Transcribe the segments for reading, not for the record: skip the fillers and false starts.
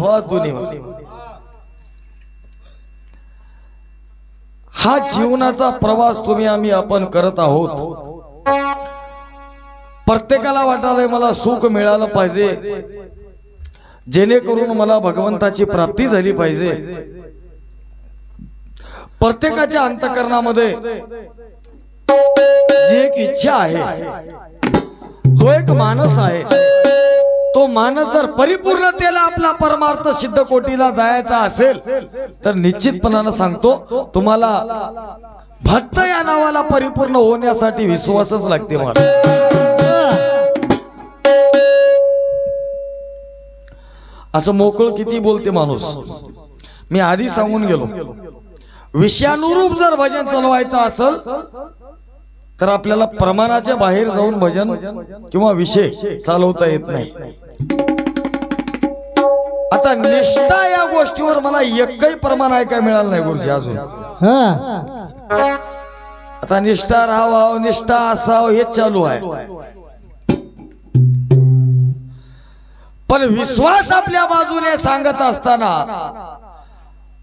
धुवा दुनिया। हा जीवनाचा प्रवास तुम्ही आम्ही आपण करत आहोत। प्रत्येकाला वाटायला मला सुख मिळालं पाहिजे, जेणेकरून मला भगवंताची प्राप्ती झाली पाहिजे। प्रत्येकाच्या अंतःकरणामध्ये जी एक इच्छा आहे, जो एक मानस आहे, तो मानस जर परिपूर्णतेला आपला परमार्थ सिद्ध कोटीला जायचा असेल तर निश्चितपणाने सांगतो तुम्हाला भक्त या नावाला परिपूर्ण होण्यासाठी विश्वासच लागते। मला असं मोकळ किती बोलते माणूस। मी आधी सांगून गेलो, विषयानुरूप जर भजन चालवायचं असेल तर आपल्याला प्रमाणाच्या बाहेर जाऊन भजन किंवा विषय चालवता येत नाही। आता निष्ठा या गोष्टीवर मला एकही प्रमाण ऐकायला मिळालं नाही गुरुजी अजून। आता निष्ठा राहावं, निष्ठा असावं हे चालू आहे, पण विश्वास आपल्या बाजूने सांगत असताना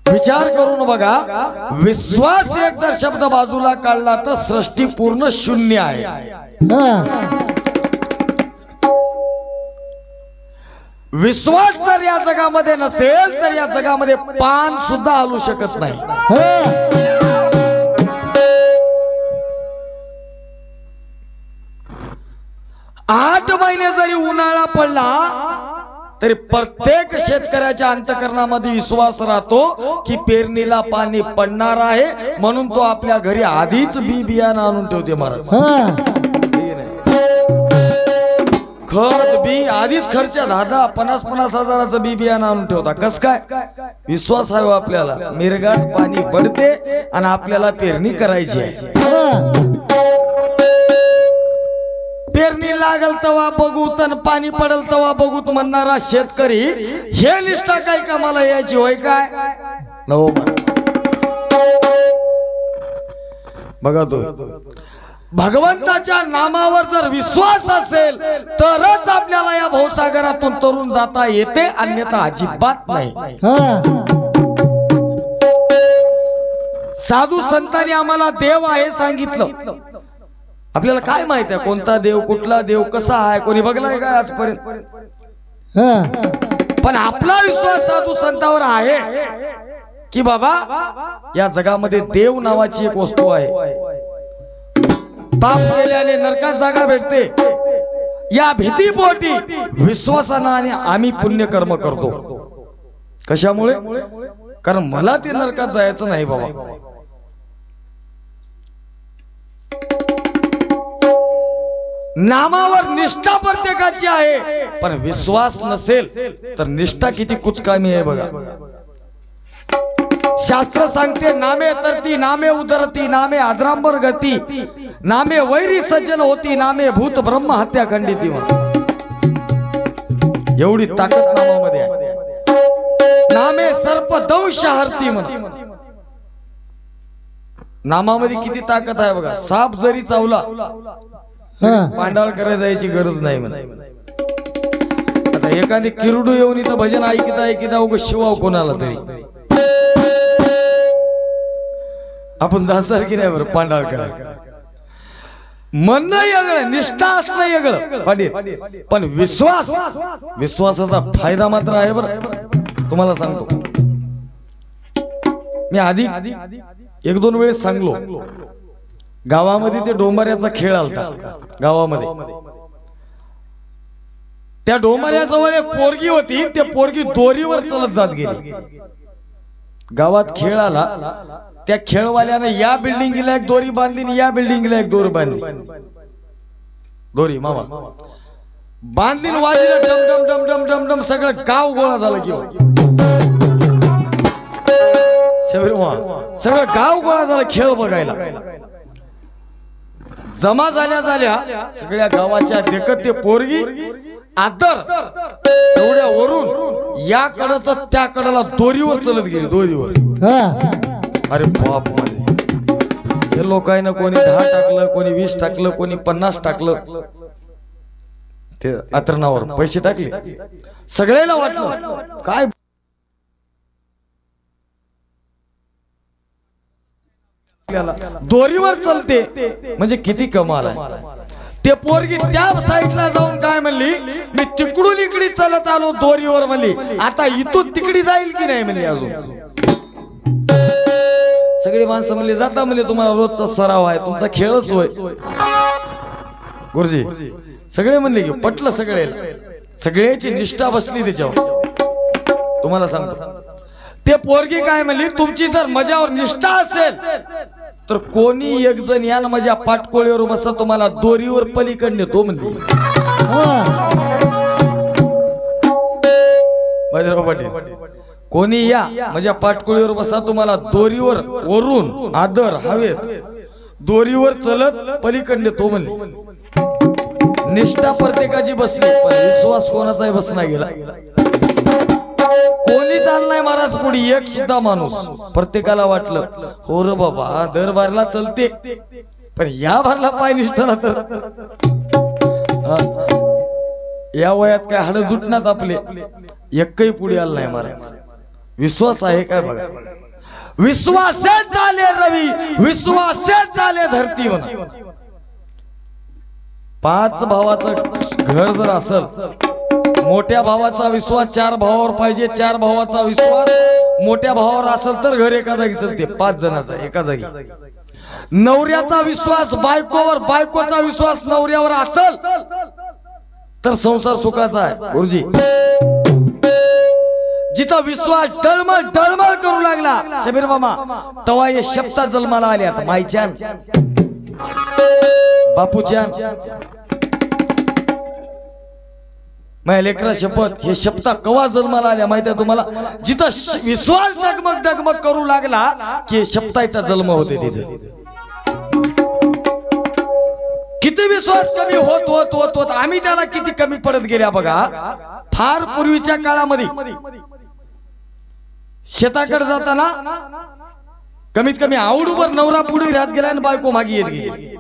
विचार करून बघा, विश्वास एक जर शब्द बाजूला काढला तर सृष्टी पूर्ण शून्य आहे। विश्वास जर या जगामध्ये नसेल तर या जगामध्ये पान सुद्धा हलू शकत नाही। 8 महिने जरी उन्हाळा पडला तरी प्रत्येक शेतकऱ्याच्या अंतःकरणामध्ये विश्वास राहतो की पेरणीला पाणी पडणार आहे, म्हणून तो आपल्या घरी आधीच बी बियाणं आणून ठेवते महाराज। खत बी आधीच खर्च 10-50 हजाराचं बी बियाणं आणून ठेवता। कस काय? विश्वास आहे आपल्याला मिरगात पाणी पडते आणि आपल्याला पेरणी करायची आहे। पेरणी लागल तवा बघू तन पाणी पडल तवा बघू म्हणणारा शेतकरी हे निष्ठा काय कामाला यायची होय काय? नो बघा, तो भगवंताच्या नामावर जर विश्वास असेल तरच आपल्याला या भवसागरातून तरुण जाता येते, अन्यथा अजिबात नाही। साधू संतांनी आम्हाला देव आहे सांगितलं, आपल्याला काय माहित आहे कोणता देव, कुठला देव, कसा आहे, कोणी बघलाय काय आजपर्यंत? पण आपला विश्वास साधू संतांवर आहे की बाबा या जगामध्ये देव नावाची एक वस्तू आहे। पाप केल्याने नरकात जागा भेटते, या भीतीपोटी विश्वासाने आम्ही पुण्य कर्म करतो। कशामुळे? कारण मला ते नरकात जायचं नाही बाबा। नामावर निष्ठा प्रत्येकाची आहे, पण विश्वास नसेल तर निष्ठा किती कुचकामी आहे बघा। शास्त्र सांगते नामे तरती, नामे उदरती, नामे आजरांबर गती, नामे वैरी सज्जन होती, नामे भूत ब्रह्म हत्या खंडिती। एवढी ताकद नामामध्ये आहे। नामे सर्प दंश हरती म्हण, नामामध्ये किती ताकद आहे बघा। साप जरी चावला पांडाळ करायला जायची गरज नाही म्हणे। आता एखादी किरडू येऊन इथं भजन ऐकिता उग शिवाव कोणाला तरी आपण जासार की नाही बरं पांडाळ करा। म्हणणं वेगळं, निष्ठा असणं वेगळं पाटील, पण विश्वासाचा फायदा मात्र आहे बरं। तुम्हाला सांगतो, मी आधी 1-2 वेळेस सांगलो, गावामध्ये ते डोंबाऱ्याचा खेळ आलता गावामध्ये। त्या डोंबाऱ्याजवळ एक पोरगी होती, ते पोरगी दोरीवर चलत जात गेली। गावात खेळ आला, त्या खेळवाल्याने या बिल्डिंगला एक दोरी बांधली, या बिल्डिंगला एक दोरी बांधली। दोरी मामा बांधली, वाजली डम डम डम डम डम डम, सगळं गाव गोळा झालं की सगळं गाव गोळा झालं खेळ बघायला। जमा झाल्या सगळ्या गावाच्या देखत ते पोरगी आदर एवढ्या वरून या कडच त्या कडाला दोरीवर चलत गेली, दोरीवर। अरे बाप, हे लोकांना कोणी 10 टाकलं, कोणी 20 टाकलं, कोणी 50 टाकलं, ते आतरणावर पैसे टाकले। सगळ्याला वाटलं काय दोरीवर चलते म्हणजे किती कमाल आहे. ते पोरगी त्या साईडला जाऊन काय म्हणली, मी तिकडून इकडे चलत आलो दोरीवर म्हणली, आता इथून तिकडे जाईल की नाही म्हणली. अजून सगळी माणसं म्हणली, जाता म्हणले तुम्हाला रोजचा सराव आहे, तुमचा खेळच होय. गुरुजी सगळे म्हणले की पटलं, सगळ्याची निष्ठा बसली त्याच्यावर. तुम्हाला सांगतो ते पोरगी काय म्हणली, तुमची जर माझ्यावर निष्ठा असेल तर कोणी एक जण या ना माझ्या पाटकोळीवर बसा, तुम्हाला दोरीवर पलीकडे नेतो म्हणली. बाजीराव पाटील, कोणी या माझ्या पाटकोळीवर बसा, तुम्हाला दोरीवर वरून आदर हवेत दोरीवर चलत पलीकडे नेतो म्हणली. निष्ठा प्रत्येकाची बसली, पण विश्वास कोणाचाही बसना गेला. कोणी चाललाय महाराज पुढे, एक सुद्धा माणूस. प्रत्येकाला वाटलं हो रे बाबा दरबारला चलते, पण या भरला पाय निष्ठा तर या वयात काय हाड जुटणार आपले. एकही पुढे आलं नाही महाराज. विश्वास आहे काय बघा. विश्वासेच झाले रवी, विश्वासेच झाले धरती म्हणा. 5 भावाचं घर जर असेल, मोठ्या भावाचा विश्वास 4 भावावर पाहिजे, 4 भावाचा विश्वास मोठ्या भावावर असेल तर घर एका जागी चालते, 5 जणांचा एका जागी. नवऱ्याचा विश्वास बायकोवर, बायकोचा विश्वास नवऱ्यावर असेल तर संसार सुखाचा आहे. गुरुजी जिथं विश्वास डळमळ डळमळ करू लागला शबीर मामा, तवा हे शब्द जन्माला आल्या. माईच्यान, बापूच्यान, माझ्या लेकरा शपथ, हे शब्द कवा जन्माला आल्या माहिती आहे तुम्हाला? जिथं विश्वास डगमग डगमग करू लागला की शब्दाचा जन्म होते. तिथे किती विश्वास कमी होत होत होत होत आम्ही त्याला किती कमी पडत गेल्या बघा. फार पूर्वीच्या काळामध्ये शेताकडे जाताना कमीत कमी आवडूवर नवरा पुढे राहत गेला आणि बायको मागे येत गेली.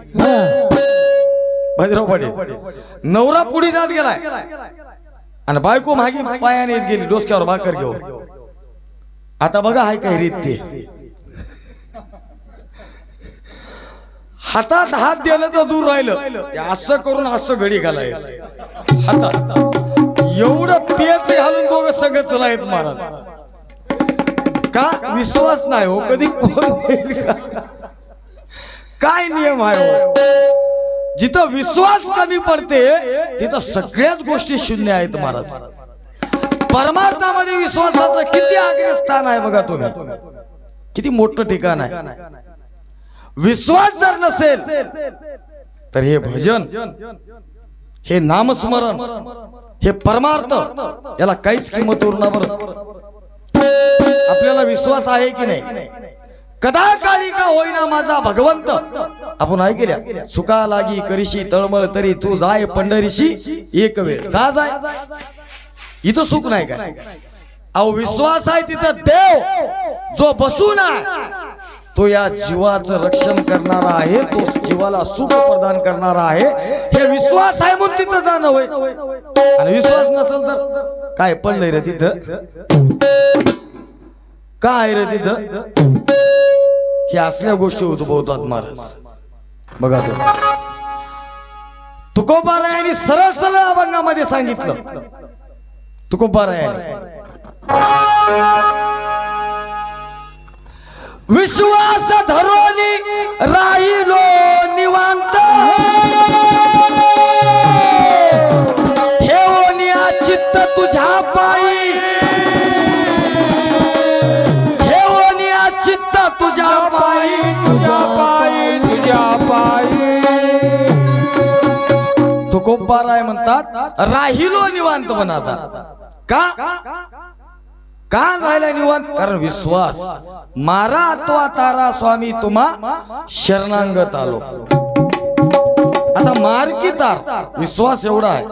बाजीराव पाटील, नवरा पुढे जात गेलाय आणि बायको मागे पायाने येत गेली, डोसक्यावर भाकर घेऊन. आता बघा हाय काय रीत, ते हातात हात दिलं तर दूर राहिलं, ते असं करून असं घडी घालायचं हातात. एवढं पेच घालून दोघं सगळं चलायत महाराज. का विश्वास नाही हो कधी काय नियम आहे हो. जिथं विश्वास कमी पडते तिथं सगळ्याच गोष्टी शून्य आहेत महाराज. परमार्थामध्ये विश्वासाचं किती आग्र स्थान आहे बघा तुम्ही, किती मोठं ठिकाण आहे. विश्वास जर नसेल तर हे भजन, हे नामस्मरण, हे परमार्थ याला काहीच किंमत उरणार. बरं आपल्याला विश्वास आहे की नाही? कदा काळी का होईना माझा भगवंत, आपण ऐकल्या, सुका लागी करीशी तळमळ तरी तू जाय पंढरीशी एक वेळ. का जाय? इथं सुख नाही काय. अहो विश्वास आहे तिथं देव जो बसून आहे तो या जीवाचं रक्षण करणारा आहे, तो जीवाला सुख प्रदान करणारा आहे. हे विश्वास आहे म्हणून तिथं जाणं होय. आणि विश्वास नसेल तर काय पडलंय रे तिथं, काय रे तिथं, हे असल्या गोष्टी उद्भवतात महाराज. बघा तुकोबारायांनी सरळ सरळ अभंगामध्ये सांगितलं. तुकोबारायांनी विश्वास धरोनी राहिलो निवांत, ठेवोनी चित्त तुझ्या पायी, ठेवोनी चित्त तुझ्या पायी, तुझ्या पायी, तुझ्या पायी. तुकोबाराय म्हणतात राहिलो निवांत म्हणतात. का का राहिला निवांत? कारण विश्वास. मारा अथवा तारा स्वामी तुम्हा शरणांगत आलो. आता मार की तार, विश्वास एवढा आहे.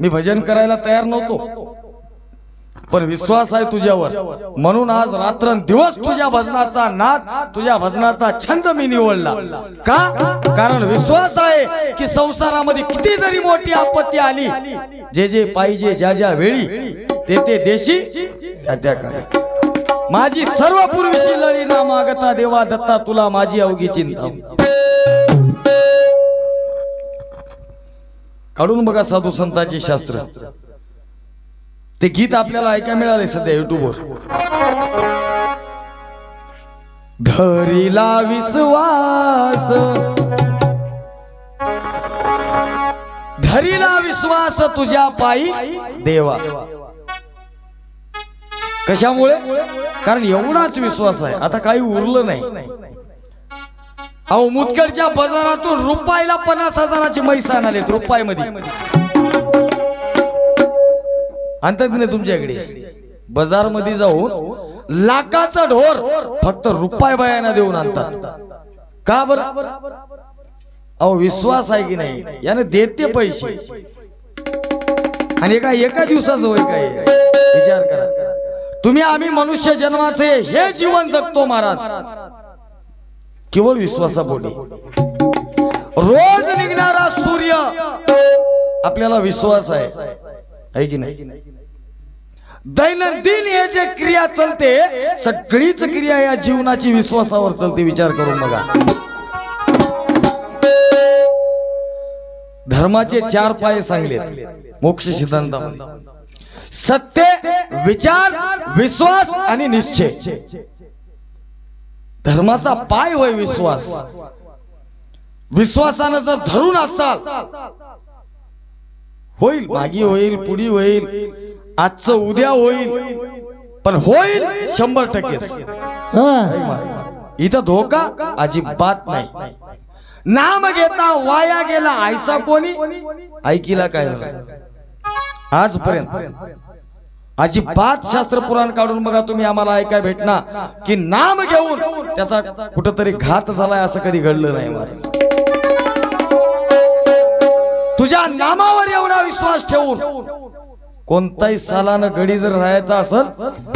मी भजन करायला तयार नव्हतो पण विश्वास आहे तुझ्यावर, म्हणून आज रात्रंदिवस तुझ्या भजनाचा नाद, तुझ्या भजनाचा छंद मी निवडला. का? कारण विश्वास आहे की संसारामध्ये किती जरी मोठी आपत्ती आली, जे जे पाहिजे ज्या ज्या वेळी ते ते देशी त्या त्या काळी माझी सर्व पूर्वीशी लळी ना मागता देवा दत्ता तुला माझी अवघी चिंता. काढून बघा साधू संतांचे शास्त्र. ते गीत आपल्याला ऐकायला मिळाले सध्या युट्यूबवर. धरीला विश्वास, धरीला विश्वास तुझ्या पायी देवा. कशामुळे? कारण एवढाच विश्वास आहे, आता काही उरलं नाही. अहो मुदखेडच्या बाजारातून रुपयाला 50,000ची म्हैस आणालेत. रुपयामध्ये आणतात नाही तुमच्याकडे. बाजार मध्ये जाऊन लाखाचा ढोर फक्त रुपये बायाना देऊन आणतात. का बरं? अहो विश्वास आहे की नाही, याने देते पैसे. आणि एका दिवसाचं होय काय? विचार करा तुम्ही. आम्ही मनुष्य जन्माचे हे जीवन जगतो महाराज केवळ विश्वासापोटी. रोज निघणारा सूर्य आपल्याला विश्वास आहे की नाही? दैनंदिन हे जे क्रिया चलते सगळीच क्रिया या जीवनाची विश्वासावर चलते. विचार करून बघा. धर्माचे 4 पाय सांगलेत मोक्ष सिद्धांतामध्ये. सत्य, विचार, विश्वास आणि निश्चय. धर्माचा पाय होय विश्वास. विश्वासानं जर धरून असाल होईल. मागी होईल, पुढी होईल, आजचं उद्या होईल, पण होईल 100%. इथं धोका अजिबात नाही. नाम घेता वाया गेला ऐसा कोणी ऐकिला काय आजपर्यंत अजिबात. शास्त्र पुराण काढून बघा तुम्ही, आम्हाला ऐकाय भेटणार की नाम घेऊन त्याचा कुठंतरी घात झालाय असं कधी घडलं नाही महाराज. तुझ्या नामावर एवढा विश्वास ठेवून कोणताही सालानं घडी जर राहायचा असेल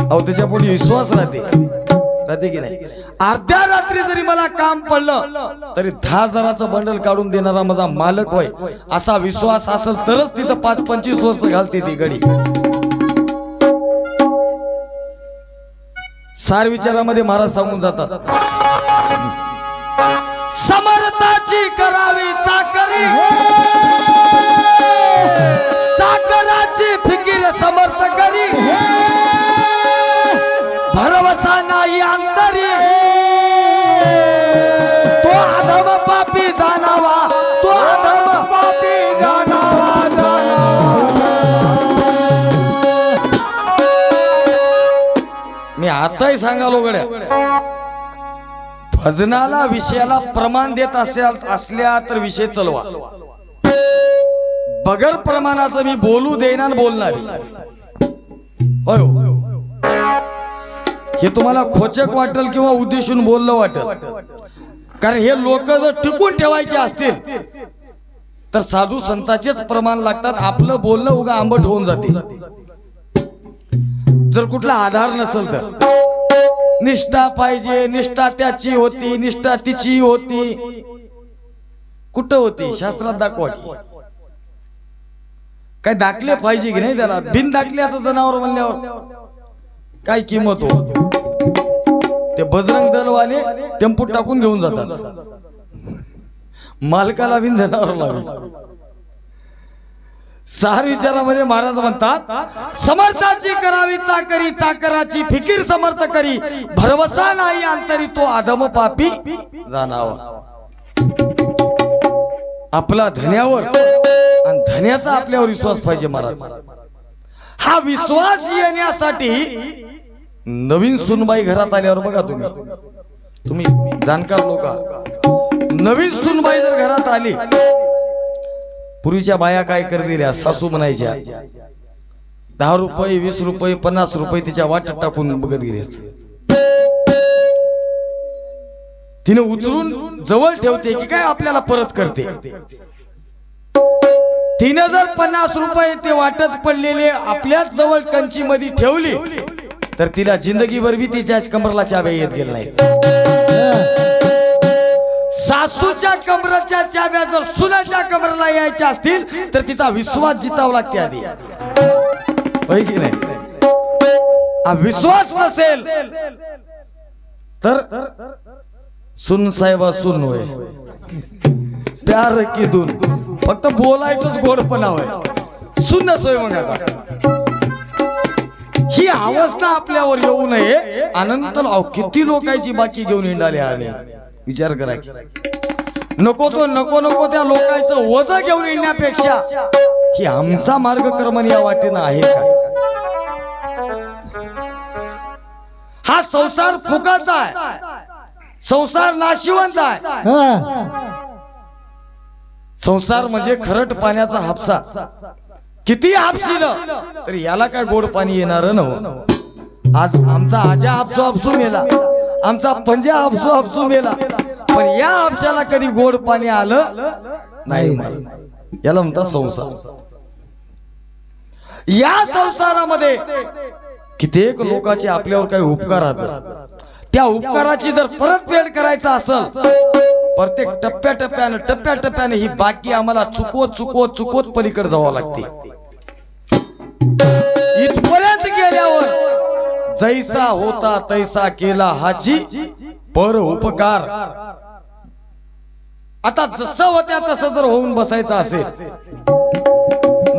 अहो त्याच्या पुढे विश्वास राहते की नाही? अर्ध्या रात्री जरी मला काम पडलं तरी 10,000चं बंडल काढून देणारा माझा मालक होय असा विश्वास असेल तरच तिथं 5-25 वर्ष घालते ती घडी. सार विचारामध्ये महाराज सांगून जातात, समर्थाची करावी चाकरी, चाकराची फिकीर समर्थ करी, भरवसा नाही अंतरी, तो अधम पापी जाणावा, तो अधम पापी जाणावा. मी आताही सांगालो गड्या, भजनाला विषयाला प्रमाण देत असल्या तर विषय चलवा. बगर प्रमाणाचं मी बोलू देईना बोलणारी होय. हे तुम्हाला खोचक वाटेल किंवा उद्देशून बोललं वाटेल, कारण हे लोक जर टिकून ठेवायचे असतील तर साधू संतांचेच प्रमाण लागतात. आपलं बोलणं उगा आंबट होऊन जाते जर कुठला आधार नसेल तर. निष्ठा पाहिजे, निष्ठा त्याची होती, निष्ठा तिची होती. कुठं होती? शास्त्रात दाखवा की. काय दाखले पाहिजे की नाही त्याला? बिन दाखल्याचं जनावर म्हणल्यावर काय किंमत हो? ते बजरंग दलवाले टेम्पो टाकून घेऊन जातात, मालकाला बिन जनावर लावे. सार विचारामध्ये महाराज म्हणतात, समर्थाची करावी चाकरी, चाकराची फिकीर समर्थ करी, भरवसा नाही अंतरी, तो अधम पापी जाणावा. आपला धन्यावर आणि धन्याचा आपल्यावर विश्वास पाहिजे महाराज. हा विश्वास येण्यासाठी नवीन सुनबाई घरात आल्यावर बघा तुम्ही जाणकार लोक, नवीन सुनबाई जर घरात आली, पूर्वीच्या बाया काय करतील? सासू म्हणायच्या 10 रुपये 20 रुपये 50 रुपये तिच्या वाटत टाकून बघत गेले. तिने उचलून जवळ ठेवते की काय आपल्याला परत करते. तिने जर 50 रुपये ते वाटत पडलेले आपल्याच जवळ कंची मध्ये ठेवली तर तिला जिंदगीभर बी तिच्या कमरला चाब्या येत गेल्या नाहीत. सासूच्या कमराच्या चाब्या जर सुनाच्या कमरला यायच्या असतील तर तिचा विश्वास जितावा लागते आधी, होय की नाही? विश्वास नसेल तर सुन साहेबा सुन होय, प्यार की धून, फक्त बोलायचंच गोडपणा होय, सुन सोय. मग आता ही अवस्था आपल्यावर येऊ नये. अनंत किती लोकांची बाकी घेऊन हिंडाले आले, विचार करा. नको तो नको नको त्या लोकांचं वज घेऊन येण्यापेक्षा ही आमचा मार्गक्रमण या वाटेनं आहे काय? हा संसार फुकाचा आहे, संसार नाशिवंत आहे. संसार म्हणजे खरट पाण्याचा हापसा. किती हापशील तर याला काय गोड पाणी येणार नव्हतं. आज आमचा आजा हापसू हापसू मेला, आमचा पंजा हापसू हापसू मेला, पण या हापशाला कधी गोड पाणी आलं नाही. याला म्हणतात संसार. या संसारामध्ये कित्येक लोकांचे आपल्यावर काही उपकार राहतात. त्या उपकाराची जर परतफेड करायचा असेल, प्रत्येक टप्प्याटप्प्याने ही बाकी आम्हाला चुकवत चुकवत चुकवत पलीकडे जावं लागते. इथपर्यंत गेल्यावर जैसा होता तैसा केला हाची पर उपकार. आता जसं होत्या तसं जर होऊन बसायचं असेल,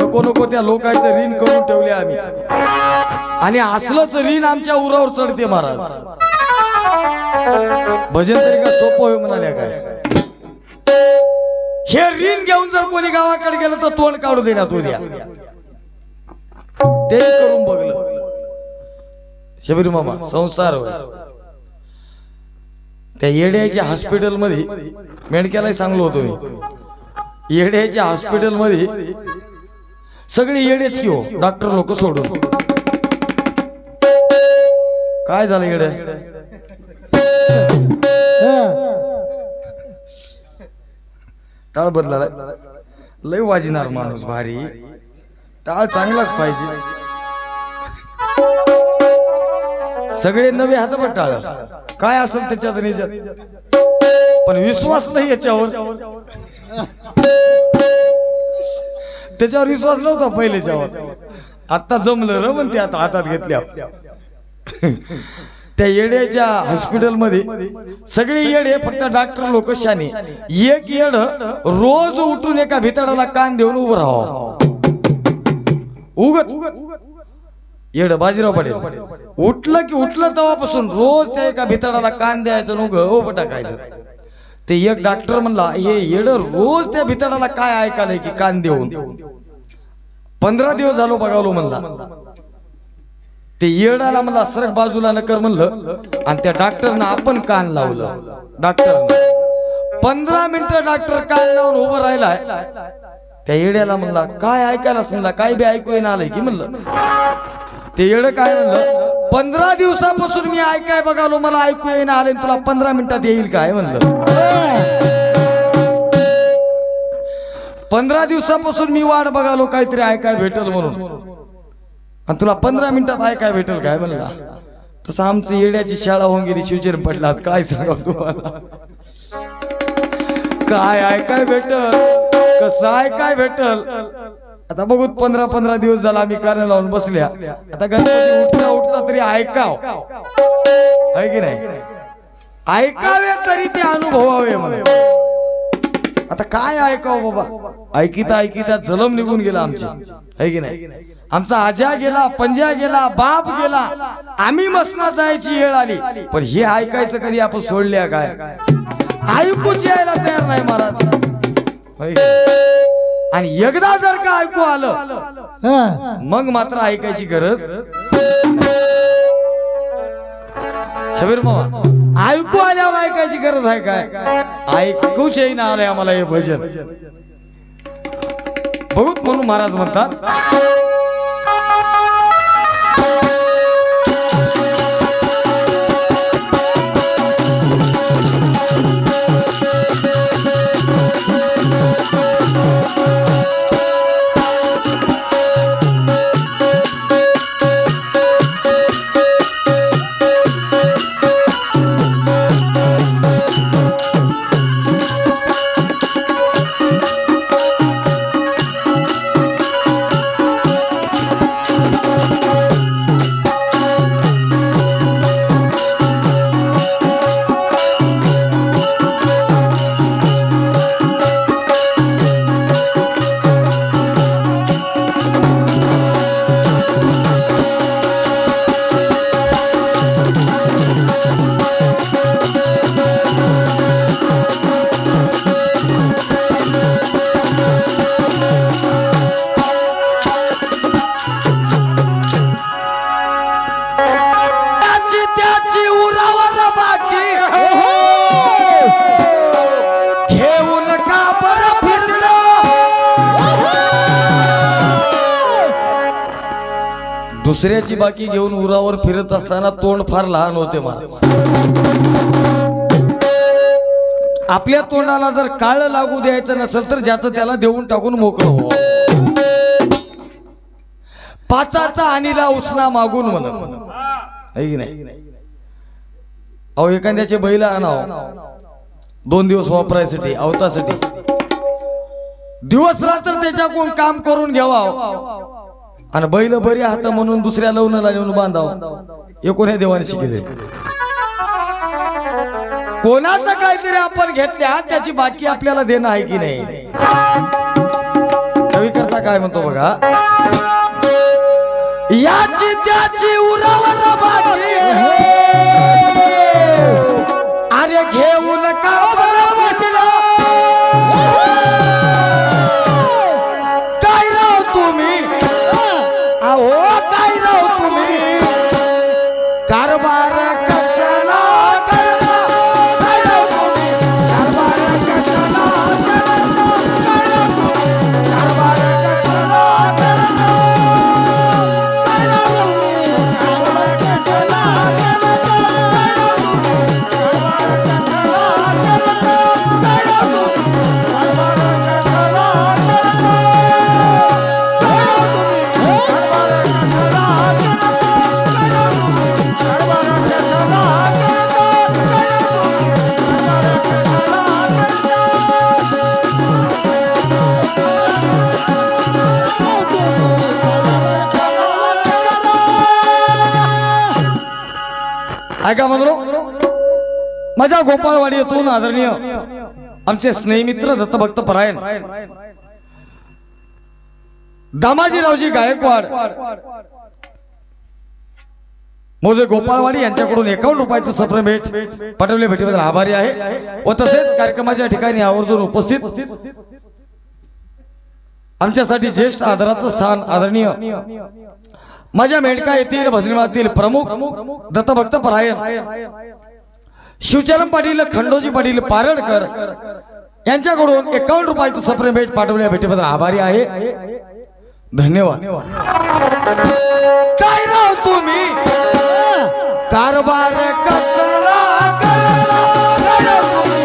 नको नको त्या लोकांचं ऋण करून ठेवले आम्ही, आणि असलंच ऋण आमच्या उरावर चढते. महाराज भजन तरी का सोपं होय म्हणाले काय? हे ऋण घेऊन जर कोणी गावाकडे गेलं तर तोंड काढू देण्यात उद्या ते करून बघलं. शबीर मामा संसार होय. त्या येड्याच्या हॉस्पिटल मध्ये मेडक्याला सांगलो होतो मी, येड्याच्या हॉस्पिटल मध्ये सगळे येडेच की हो, डॉक्टर लोक सोडून. काय झालं येड्या? टाळ बदला लय वाजणार माणूस भारी, टाळ चांगलाच पाहिजे. सगळे नवे हातभर टाळ काय असेल त्याच्यात, पण विश्वास नाही याच्यावर. त्याच्यावर विश्वास नव्हता पहिल्याच्यावर, आता जमलं र म्हणते, आता हातात घेतल्या. त्या येड्याच्या हॉस्पिटल मध्ये सगळे येडे, फक्त डॉक्टर लोक शाने. एक येड रोज उठून एका भितडाला कान देऊन उभं राहावं. उगच येड बाजीराव पडेल उठलं की उठलं तेव्हापासून रोज त्या एका भितडाला कान द्यायचं, उभ टाकायचं. ते एक डॉक्टर म्हणला, हे येड रोज त्या भितडाला काय ऐकायलंय की कान देऊन. 15 दिवस झालो बघावलो म्हणला. ते येडाला म्हणला सरक बाजूला न कर म्हणलं, आणि त्या डॉक्टरनं आपण कान लावलं. डॉक्टर 15 मिनिटं डॉक्टर कान लावून उभं राहिलाय. त्या येड्याला म्हणला काय ऐकायलास? म्हणला काय बी ऐकू येणं आलंय की म्हणलं. ते येड काय म्हणलं, 15 दिवसापासून मी ऐकाय बघालो, मला ऐकू येणं आलंय, तुला 15 मिनिटात येईल काय म्हणलं. 15 दिवसापासून मी वाट बघालो काहीतरी ऐकाय भेटल म्हणून, आणि तुला 15 मिनिटात ऐकाय भेटल काय म्हणला. तसं आमची येड्याची शाळा होऊन गेली शिवचर पडला. काय सांगाव तुम्हाला, काय ऐकाय भेटल, कसं ऐकाय भेटल. आता बघू 15 दिवस झाला आम्ही कान लावून बसल्या. आता गणपती उठता उठता तरी ऐकाव आहे की नाही, ऐकावे तरी ते अनुभवावे मला. आता काय ऐकाव बाबा, ऐकिता ऐकिता जलम निघून गेला आमची, आहे की नाही. आमचा आजा गेला, पंजा गेला, बाप गेला, आम्ही मसना जायची वेळ आली. पण हे ऐकायचं कधी आपण सोडल्या काय? ऐकूच यायला तयार नाही महाराज. आणि एकदा जर का ऐकू आलं मग मात्र ऐकायची गरज. शबीर मामा ऐकू आल्यावर ऐकायची गरज आहे काय? ऐकूच येईना आलंय आम्हाला हे भजन. बहुत म्हणून महाराज म्हणतात, दुसऱ्याची बाकी घेऊन उरावर फिरत असताना तोंड फार लहान होते महाराज. आपल्या तोंडाला जर काळ लागू द्यायचं नसेल तर ज्याचं त्याला देऊन टाकून मोकळं हो. पाचाचा आणीला उसना मागून म्हणून नाही. अहो एखाद्याचे बैल आणाव 2 दिवस वापरायसाठी अवतासाठी, दिवस रात्र त्याच्याकडून काम करून घ्यावा आणि बैल बरी हात म्हणून दुसऱ्या लवणाला नेऊन बांधाव. हे कोण्या देवाने शिकले? कोणाचं काहीतरी आपण घेतल्या त्याची बाकी आपल्याला देणं आहे की नाही? कवी करता काय म्हणतो बघा, याची त्याची उरावर बाकी अरे घेऊन का बसला काय राव तुम्ही, अहो काय राव तुम्ही, कारभार कसला करता काय राव तुम्ही, कारभार कसला करता काय राव तुम्ही, कारभार कसला करता काय राव तुम्ही, कारभार कसला करता ऐका म्हणलो, माझ्या गोपाळवाडी येथून आदरणीय आमचे स्नेहमित्र दत्तभक्त परायण दामाजीरावजी गायकवाड मोजे गोपाळवाडी यांच्याकडून 51 रुपयाचं सप्रेम भेट पाठवले, भेटीबद्दल आभारी आहे. व तसेच कार्यक्रमाच्या ठिकाणी आवर्जून उपस्थित आमच्यासाठी ज्येष्ठ आदराचं स्थान आदरणीय माझ्या मेडका येथील भजनीमातील प्रमुख दत्तभक्त परायण शिवचरण पाटील खंडोजी पाटील पारडकर यांच्याकडून 51 रुपयाचं सप्रेम भेट पाठवल्या, भेटीबद्दल आभारी आहे. धन्यवाद. काय राव तुम्ही, कारभार कसला करता काय राव तुम्ही,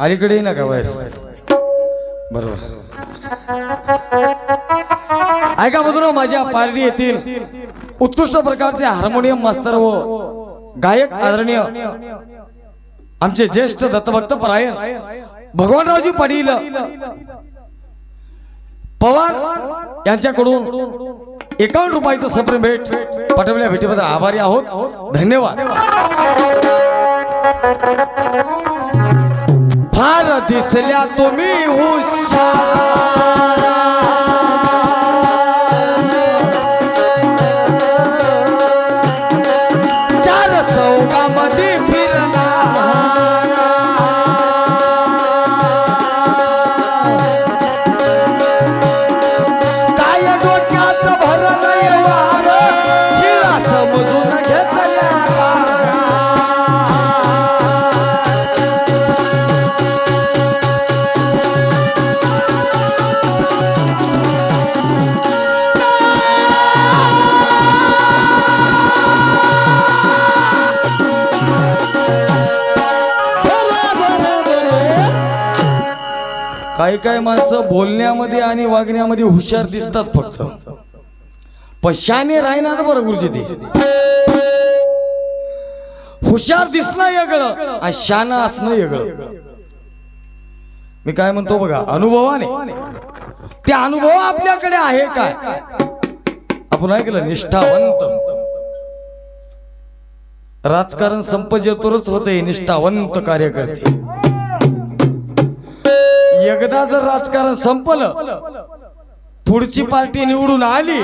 अलीकडे ना का बाहेर बरोबर. ऐका मधून माझ्या पारडी येथील उत्कृष्ट प्रकारचे हार्मोनियम मास्तर व गायक आदरणीय आमचे ज्येष्ठ दत्तभक्त परायण भगवानरावजी पाटील पवार यांच्याकडून 51 रुपयाचं सप्रेम भेट पाठवल्या, भेटीबद्दल आभारी आहोत. धन्यवाद. फार दिसल्या तुम्ही हुशार, चार चौकामध्ये फिरला, काय डोक्यात भरलंय वार, हिरा समजून घेतल्या. काही काही माणसं बोलण्यामध्ये आणि वागण्यामध्ये हुशार दिसतात फक्त, पण शाने राहणार बरं गुरुजी. ते हुशार दिसणं वेगळं आणि शाना असणं वेगळं. मी काय म्हणतो बघा, अनुभवाने ते अनुभव आपल्याकडे आहे काय? आपण ऐकलं निष्ठावंत राजकारण संपजेतोरच होते निष्ठावंत कार्यकर्ते. एकदा जर राजकारण संपलं, पुढची पार्टी निवडून आली,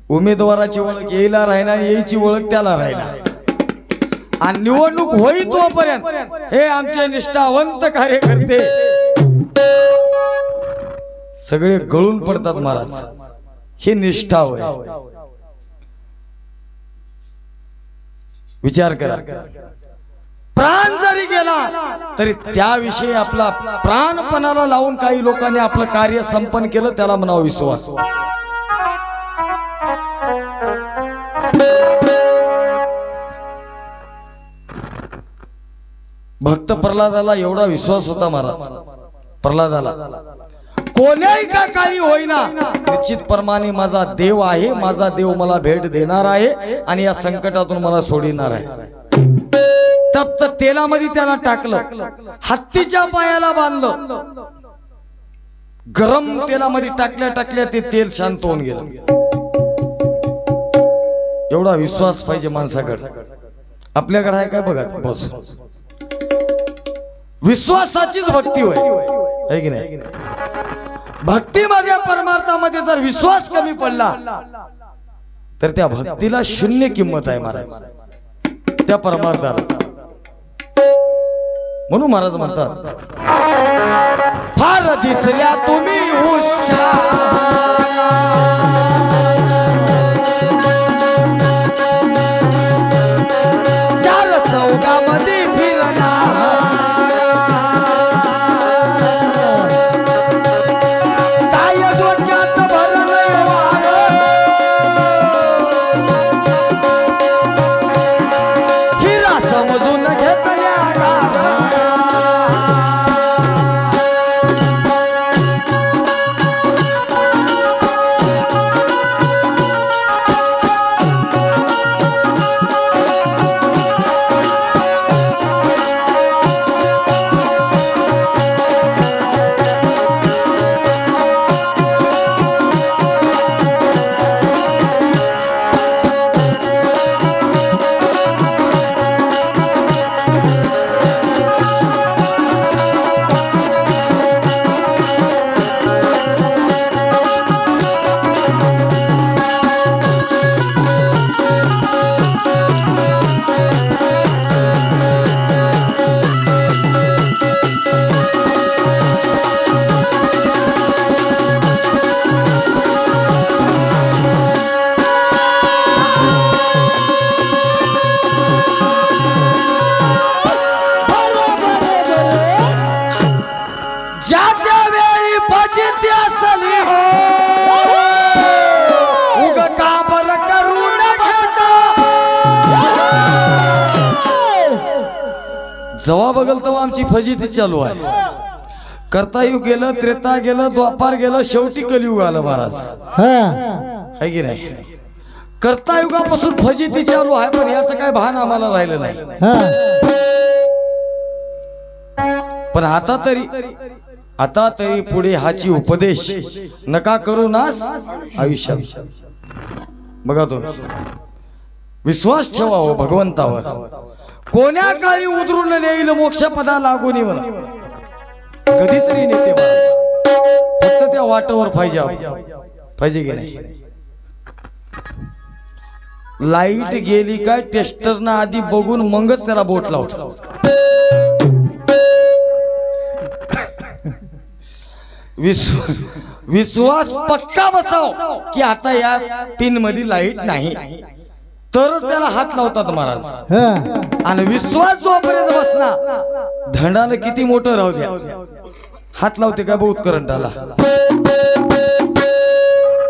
उमेदवाराची ओळख यायला राहिना, यायची ओळख त्याला राहिना, आणि निवडणूक होईल तोपर्यंत हे आमचे निष्ठावंत कार्यकर्ते सगळे गळून पडतात महाराज. ही निष्ठा होय. विचार करा, प्राण जरी गेला तरी त्याविषयी आपला प्राणपणाला लावून काही लोकांनी आपलं कार्य संपन्न केलं, त्याला म्हणावं विश्वास. भक्त प्रल्हादाला एवढा विश्वास होता महाराज. प्रल्हादाला कोण्याही का काळी होईना निश्चित प्रमाणे माझा देव आहे, माझा देव मला भेट देणार आहे आणि या संकटातून मला सोडणार आहे. तप्त तेलामध्ये त्याला टाकलं, हत्तीच्या पायाला बांधलं, गरम तेलामध्ये टाकल्या टाकल्या ते तेल शांत होऊन गेलं. एवढा विश्वास पाहिजे माणसाकडे. आपल्याकडे आहे काय बघा. बस विश्वासाचीच भक्ती होय, है की नाही. भक्तीमध्ये परमार्थामध्ये जर विश्वास कमी पडला तर त्या भक्तीला शून्य किंमत आहे महाराज, त्या परमार्थाला. म्हणून महाराज म्हणतात, फार दिसल्या तुम्ही हुशार, चार चौघामध्ये फिरणार, जवा बघल तेव्हा आमची फजिती चालू आहे. कर्तायुग गेलं, त्रेता गेलं, द्वापार गेलं, शेवटी कलियुग आलं महाराज, है की नाही. कर्तायुगापासून फजिती चालू आहे, पण याचं काय भान आम्हाला राहिलं नाही. पण आता तरी पुढे हाची उपदेश नका करू नास आयुष्यात. बघा तो विश्वास ठेवा हो भगवंतावर. कोण्या काळी उतरून नेईल मोक्ष पदा लागून म्हणा, कधीतरी नेते महाराज, फक्त त्या वाटेवर पाहिजे की नाही. लाईट गेली काय टेस्टरना आधी बघून मगच त्याला बोट लावतो. विश्वास पक्का बसाव की आता या पिन मध्ये लाईट नाही, तरच त्याला हात लावतात महाराज. आणि विश्वास जोपर्यंत बसना, धंडानं किती मोठं राहू द्या, हात लावते काय बहुत करंटाला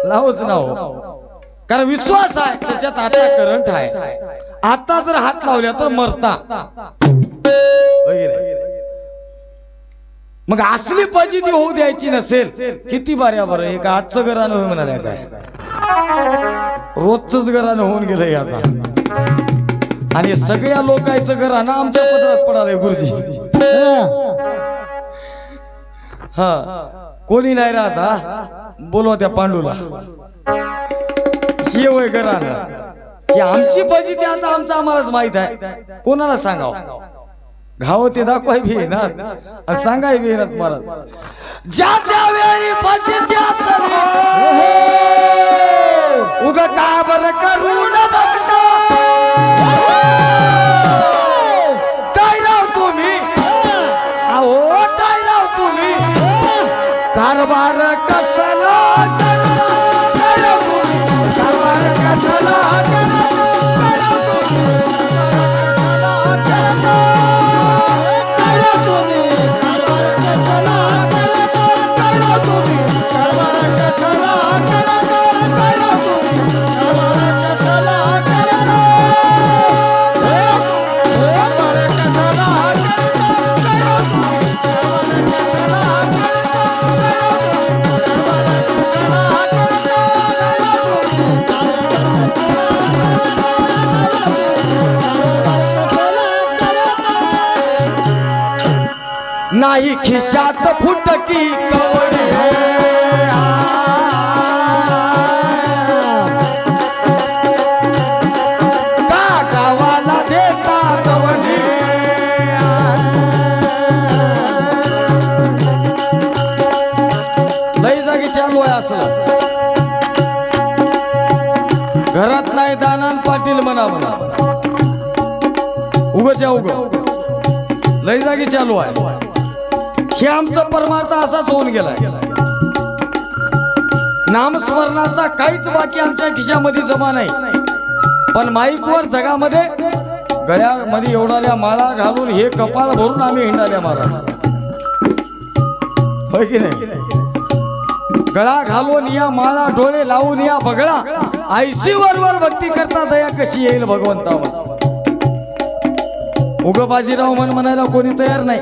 लावच ना हो. कारण विश्वास आहे त्याच्यात, आता करंट आहे. आता जर हात लावल्या तर मरता. मग असली फजिती होऊ द्यायची नसेल, किती बाऱ्या बरं एक आजचं घरानं होय म्हणाल्या काय, रोजच घरानं होऊन गेलंय आता. आणि सगळ्या लोकांचं घरानं आमच्या पदरात पडालंय गुरुजी. कोणी नाही राहता, बोलवा त्या पांडूला. हे वय घरानं की आमची फजिती आता आमचं आम्हालाच माहित आहे, कोणाला सांगाव. घाव ते दाखवाय बी येणार सांगाय बी येणार महाराज ज्या त्या वेळी फजित्या सरी उग का बर करून बसता काय राव तुम्ही अहो काय राव तुम्ही कारभार कसला कारभार कसला नाही खिशात फुटकी कवडी का गावाला देता कवडी लई जागी चालू आहे असं घरात नाही दानान पाटील म्हणा म्हणा उगच्या उग लई जागी चालू आहे हे आमचा परमार्थ असाच होऊन गेलाय नामस्मरणाचा काहीच बाकी आमच्या खिशामध्ये जमा नाही पण माईकवर जगामध्ये गळ्यामध्ये एवढाल्या माळा घालून हे कपाळ भरून आम्ही हिंडाल्या महाराज होय की नाही गळा घालून या माळा डोळे लावून या बगळा आयशी वर भक्ती करता दया कशी येईल भगवंतावर उग बाजीराव म्हणायला कोणी तयार नाही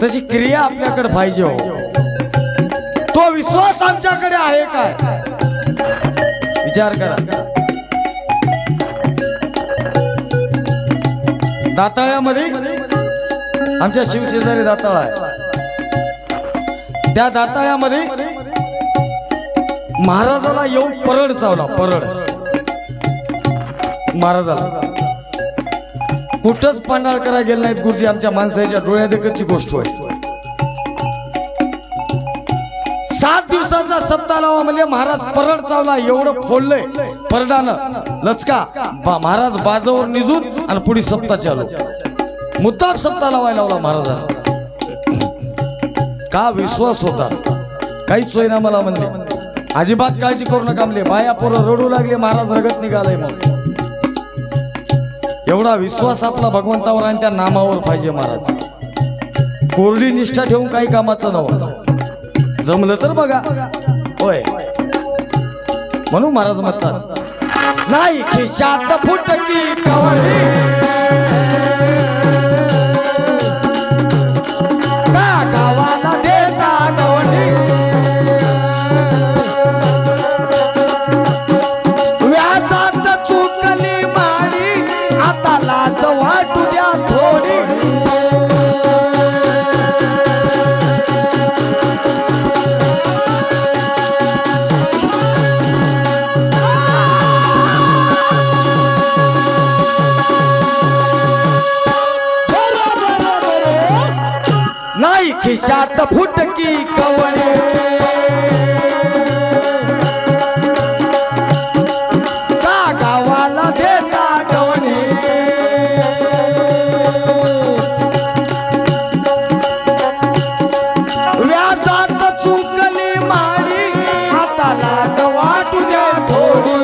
तशी क्रिया आपल्याकडे पाहिजे हो तो विश्वास आमच्याकडे आहे काय विचार करा दाताळ्यामध्ये आमच्या शिवशेजारी दाताळा आहे त्या दाताळ्यामध्ये महाराजाला येऊन परड चावला परड महाराजाला कुठंच पांढाळ करा गेलं नाहीत गुरुजी आमच्या माणसाच्या डोळ्या देखतची गोष्ट होय 7 दिवसाचा सप्ताह लावा म्हणजे महाराज परड चावला एवढं फोडलंय परडानं लचका महाराज बाजावर निजून आणि पुढे सप्ताह चालू मुद्दाम सप्ताह लावायला लावला महाराजांना का विश्वास होता काहीच सोय ना मला म्हणले अजिबात काळजी करू नका म्हणले बाया पोरं रडू लागले महाराज रगत निघालाय मग एवढा विश्वास आपला भगवंतावर आणि त्या नामावर पाहिजे महाराज कोरडी निष्ठा ठेवून काही कामाचं नव्हतं जमलं तर बघा होय म्हणून महाराज म्हणतात नाही खिशात फुटकी कवडी का गावाला देता कवडी व्याजात चुकली माळी आता लाज वाटू द्या थोडी नाही खिशात फुटकी कवडी का गावाला देता कवडी व्याजात चुकली माळी आता लाज वाटू द्या थोडी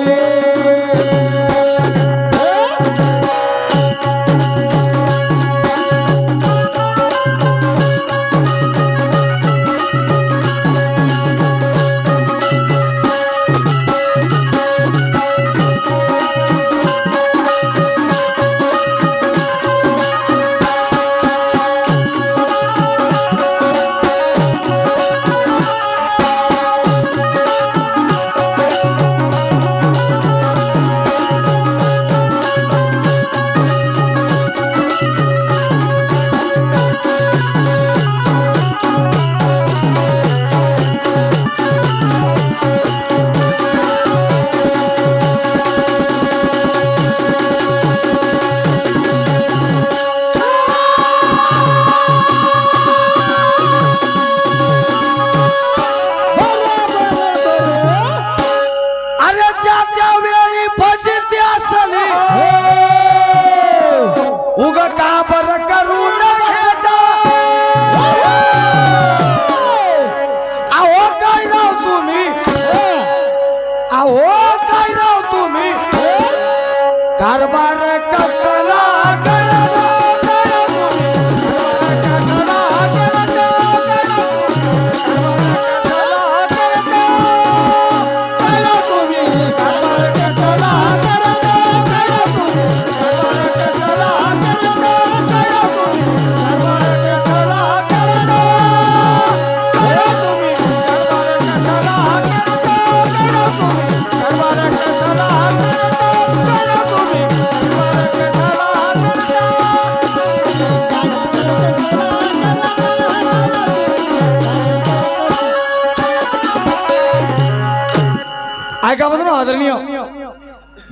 आदरणीय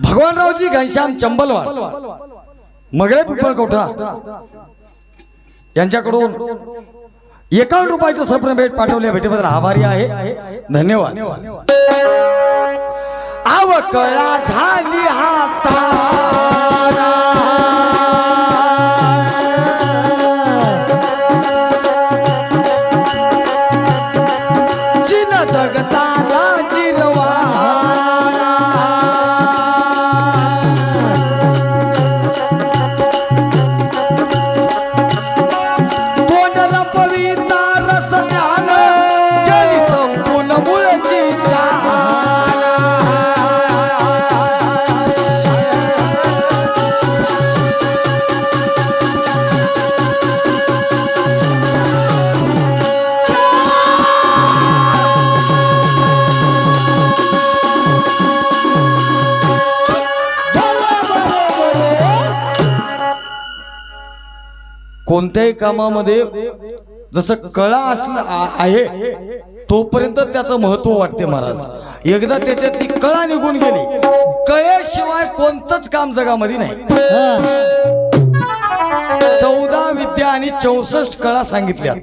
भगवानरावजी घनश्याम चंबलवाड मगरे पिंपळकोठा यांच्याकडून 51 रुपयाचं सप्रेम भेट पाठवल्या भेटीबद्दल आभारी आहे. धन्यवाद. आवकळा झाली हाताला जिन जगताला जिरवा कोणत्याही कामामध्ये जसं कळा आहे तोपर्यंत त्याचं महत्व वाटते महाराज. एकदा त्याच्यातली कळा निघून गेली कळेशिवाय कोणतंच काम जगामध्ये नाही. 14 विद्या आणि 64 कळा सांगितल्या.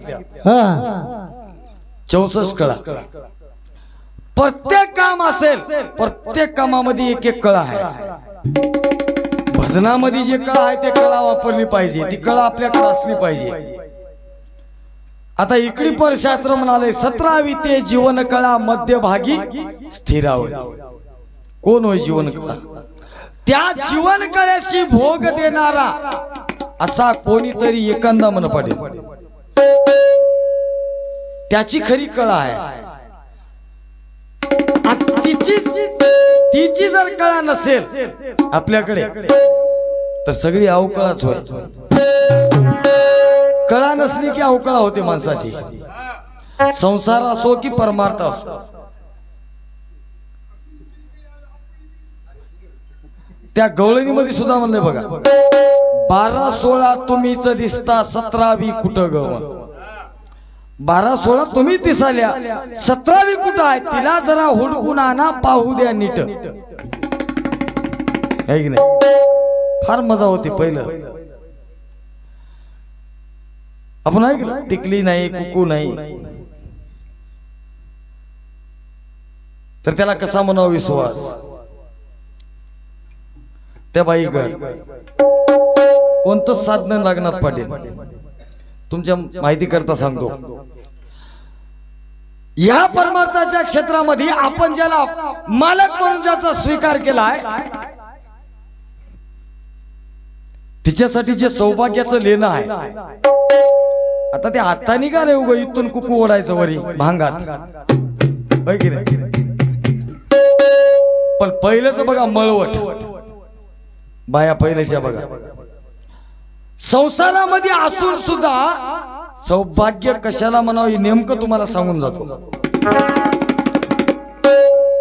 64 कळा. प्रत्येक काम असेल प्रत्येक कामामध्ये एक एक कळा आहे. भजनामध्ये जे कळा आहे ते कळा वापरली पाहिजे. ती कळा आपल्याकडे असली पाहिजे. आता इकडी पर शास्त्र म्हणाले 17 विते जीवन कळा मध्यभागी स्थिरावली. कोण होय जीवन कळा? त्या जीवन कळ्याशी भोग देणारा असा कोणीतरी एखादा मन पडेल त्याची खरी कळा आहे. तिची जर कळा नसेल आपल्याकडे तर सगळी अवकळाच होय. कळा नसली की अवकळा होते माणसाची. संसार असो की परमार्थ असो. त्या गवळणीमध्ये सुद्धा म्हणले बघा 12-16 तुम्हीच दिसता 17वी कुठं गवण. 12-16 तुम्ही दिसाल्या 17वी कुठं आहे तिला जरा हुडकून आणा पाहू द्या नीट. आहे की नाही? फार मजा होती पहिलं. आपण ऐकलं टिकली नाही कुकू नाही तर त्याला कसा म्हणावा विश्वास. त्या बाईकडे कोणतं साधन लागणार पाटील तुमच्या माहिती करता सांगतो. या परमार्थाच्या क्षेत्रामध्ये आपण ज्याला मालक म्हणून ज्याचा स्वीकार केलाय तिच्यासाठी जे सौभाग्याचं लेणं आहे. आता ते हाताने का रे उग इथून कुकू ओढायचं वरी भांगात होय की नाही? पण पहिलेच बघा मळवट बाया पहिल्याच्या बघा संसारामध्ये असून सुद्धा सौभाग्य कशाला म्हणावं नेमकं तुम्हाला सांगून जातो.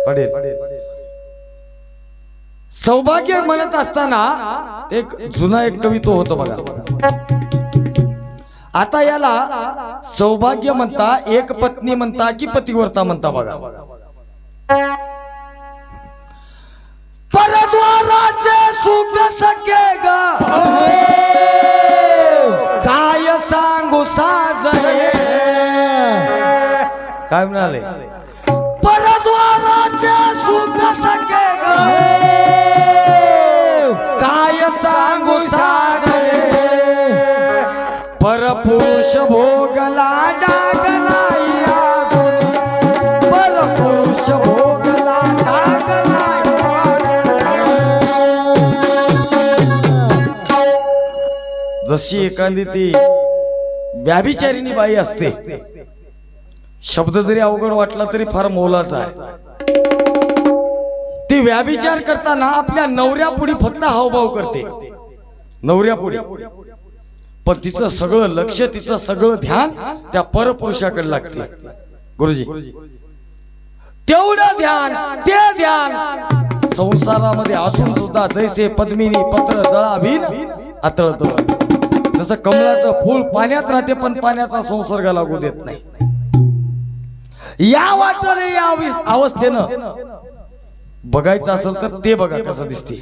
पडेल सौभाग्य म्हणत असताना एक जुना एक कवितो होतो बघा. आता याला सौभाग्य म्हणता एक पत्नी म्हणता की पतिव्रता म्हणता बघा. परद्वाराचे सुख सके ग काय सांगू साजरे. काय म्हणाले? परद्वाराचे सुख सके ग काय सांगू साजरे. परपुरुष भोगला डागला परपुरुष भोगला डागला. जशी एखादी ती व्याभिचारिणी बाई असते शब्द जरी अवघड वाटला तरी फार मोलाचा आहे. ती व्याभिचार करताना आपल्या नवऱ्या पुढे फक्त हावभाव करते नवऱ्या पुढे पण तिचं सगळं लक्ष तिचं सगळं ध्यान त्या परपुरुषाकडे लागते. गुरुजी तेवढं ध्यान ते ध्यान संसारामध्ये असून सुद्धा जैसे पद्मिनी पत्र जळावीन आतळत. जसं कमळाचं फूल पाण्यात राहते पण पाण्याचा संसर्ग लागू देत नाही. या वाटेने या अवस्थेनं बघायचं असेल तर ते बघा कसं दिसते.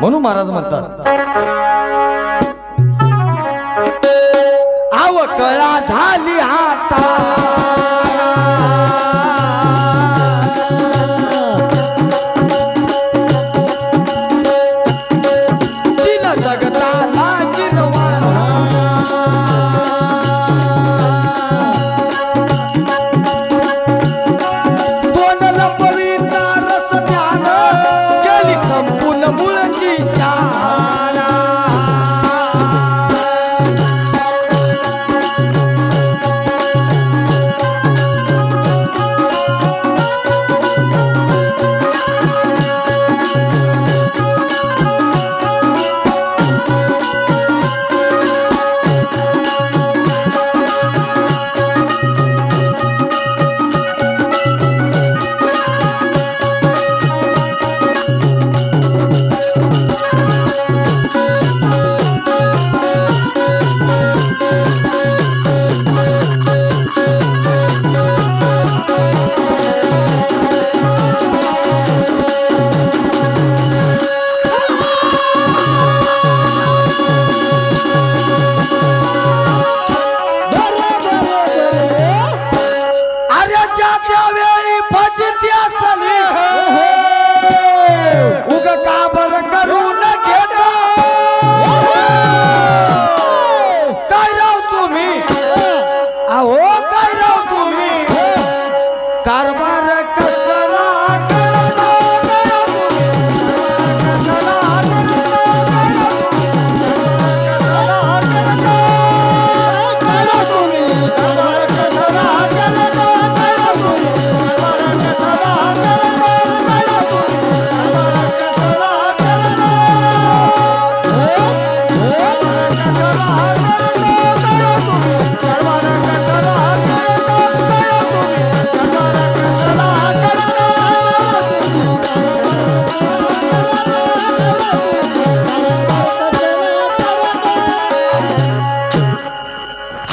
म्हणून महाराज म्हणतात आवकळा झाली हाता चिल जगताला जिरवाना तोंडला पवित्र रस ध्यान गेली संपूर्ण मुळची शाळा.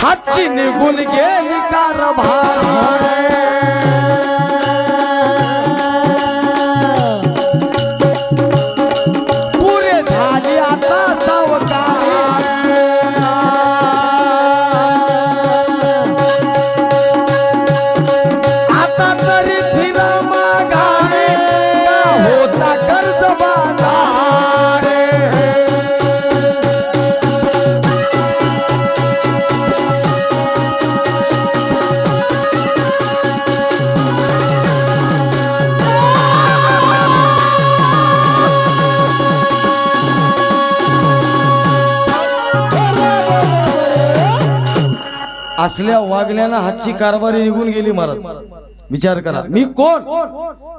हातची निघून गेली कारभार पुरे झाली आता सावकारी आता तरी फिरा माघारे होता कर्ज बाजार असल्या वागण्याला हातची कारभारी निघून गेली. महाराज विचार करा मी कोण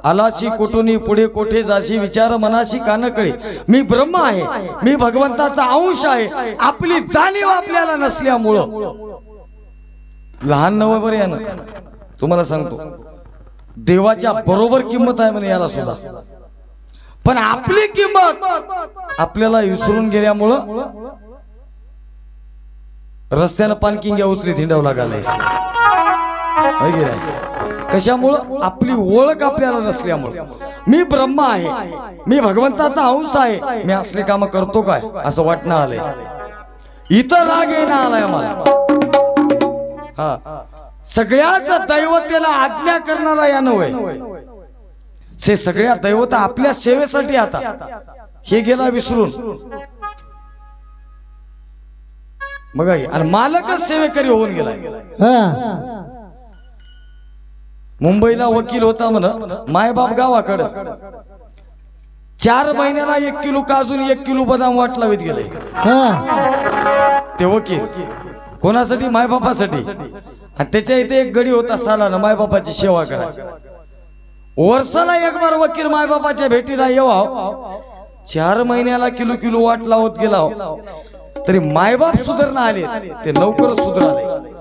आलाशी कोटुनी पुढे कोठे जाशी विचार मनाशी कानकळे मी ब्रह्म आहे मी भगवंताचा अंश आहे. आपली जाणीव आपल्याला नसल्यामुळं लहान नवं बरं या ना तुम्हाला सांगतो देवाच्या बरोबर किंमत आहे म्हणे याला सुद्धा पण आपली किंमत आपल्याला विसरून गेल्यामुळं रस्त्यानं पानकिंग्या उचली थिंडावं लागालय. कशामुळं आपली ओळख आपल्याला नसल्यामुळं मी ब्रह्म आहे मी भगवंताचा अंश आहे मी असले काम करतो काय असं वाटणं आलंय. इथं राग येणं आलाय आम्हाला. हा सगळ्याच दैवतेला आज्ञा करणारा या नव्हे से सगळ्या दैवता आपल्या सेवेसाठी आता हे गेला विसरून मग आणि मालकच सेवेकरी होऊन गेलाय. मुंबईला वकील होता म्हण मायबाप गावाकडं 4 महिन्याला 1 किलो काजून 1 किलो बदाम वाट लावित गेले. ते वकील कोणासाठी मायबापासाठी आणि त्याच्या इथे एक गडी होता सालानं मायबापाची सेवा करा. वर्षाला एक बार वकील मायबापाच्या भेटीला येवा 4 महिन्याला किलो किलो वाट लावत गेला तरी मायबाप सुधारणा आले ते लवकरच सुधारले.